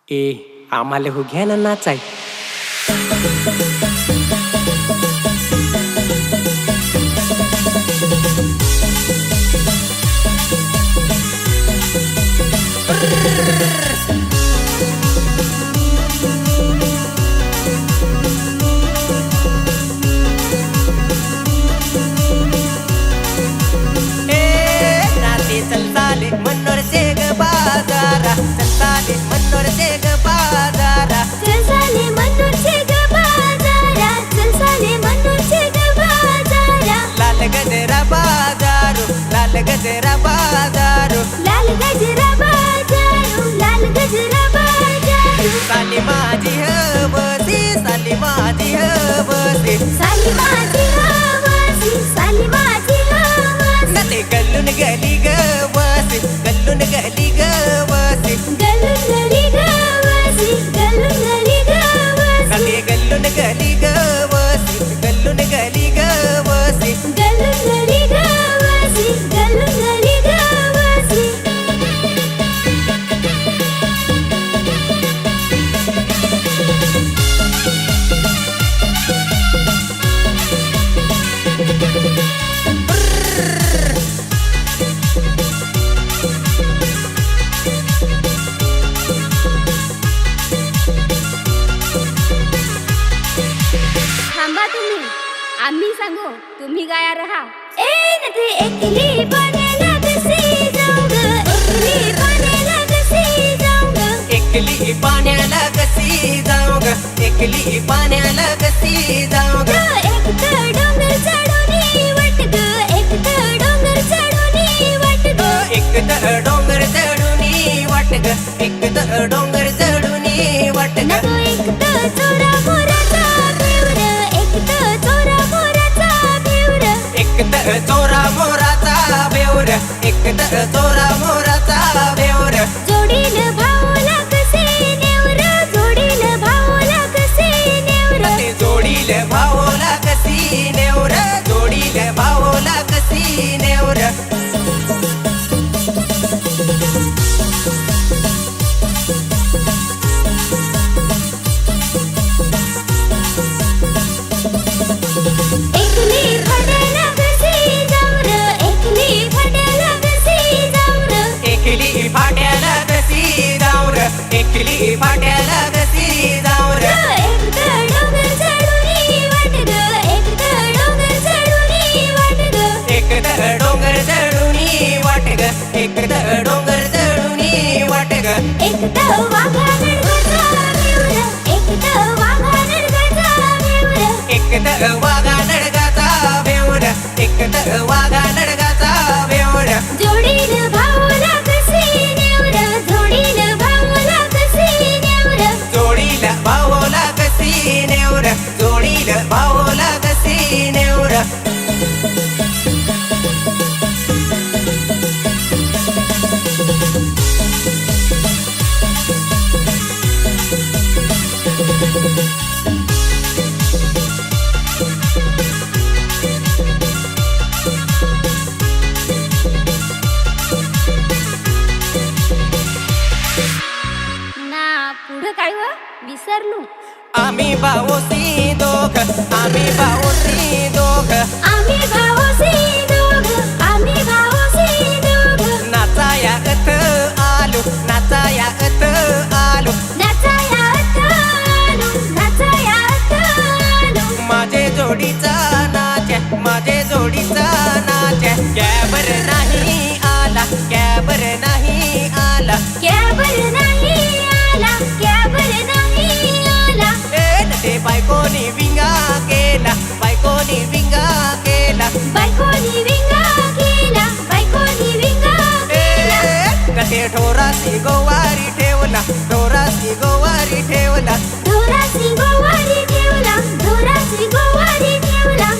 आम्हाला हो घ्या ना नाचाय. चलताले मनोरचे ग बाजारा, चलताले मनोरचे ग बाजारा, चलताले मनोरचे ग बाजारा, चलताले मनोरचे ग बाजारा. लाल गजरा बाजारो, लाल गजरा बाजारो, लाल गजरा बाजारो, लाल गजरा बाजारो. साली माझी हवसी, साली माझी हवसी, साली माझी हवसी, साली माझी हवसी. नते गल्लून गली गवसी, गल्लून गली गवसी, गल्लून गली गवसी, गल्लून गली गवसी. नते गल्लून गली गवसी, गल्लून गली गवसी. गल्लून गली गवसी, गल्लून गली गवसी. थांबा तुम्ही, आम्ही सांगू, तुम्ही गाया रहा. नथे एकली पाण्याला कशी जाऊ ग, एकली पाण्याला कशी जाऊ ग. एकली पाण्याला कशी जाऊ ग, एकली पाण्याला कशी जाऊ ग. एक तर डोंगर चढून वाट ग, एक तर डोंगर चढून वाट ग. एक तर डोंगर चढून वाट ग, एक तर डोंगर चढून वाट ग. नको एक तर चोरा मोराचा बेवर, एक तर चोरा मोराचा बेवर. एक तर चोरा मोराचा बेवर, एक तर चोरा मोराचा बेवर. जोडील भाऊला कसे नेवर, जोडील भाऊला कसे नेवर. ते जोडील भावला कशी नेवर, जोडील भावला कशी नेवर. एकली फड्याला कशी जाऊ र, एकली फड्याला कशी जाऊ र. एकली फाट्याला कशी जाऊ र, एकली फाट्याला कशी जाऊ र. एक तर डोंगर चढून वाट ग, एक तर डोंगर चढून वाट ग. एक तर डोंगर चढून वाट ग, एक तर डोंगर चढून वाट ग. एक तर वाघा नडगाचा बेवर, एक तर वाघा नडगाचा बेवर. एक तर वाघा नडगाचा बेवर, एक तर वाघा नडगाचा बेवर. जोडील भाऊला कशी नेवर, जोडील भाऊला कशी नेवर. जोडीला भावला कशी नेवर, जोडीला भावला कशी नेवर. ना पुढं काय व विसरलो. आम्ही भावोसी दोघ, आम्ही भावोसी दोघ, आम्ही भाऊसी दोघ, आम्ही भाऊसी दोघ. नाचाया अथ आलो, नाचाया अथ आलो. नाचायात आलो, नाचायात आलो. माझे जोडीचा नाच, माझे जोडीचा नाच. कॅबर नाही आला, कॅबर नाही आला. कॅबर नाही आला, कॅबर नाही आला. ते बायकोनी विंगा केला, बायकोनी विंगा केला. बायकोनी विंगा केला, बायकोनी विंगा केला. कसे ढोरासी गोवारी ठेवला, ढोरासी गोवारी ठेवला. ढोरासी गोवारी ठेवला, ढोरासी गोवारी ठेवला.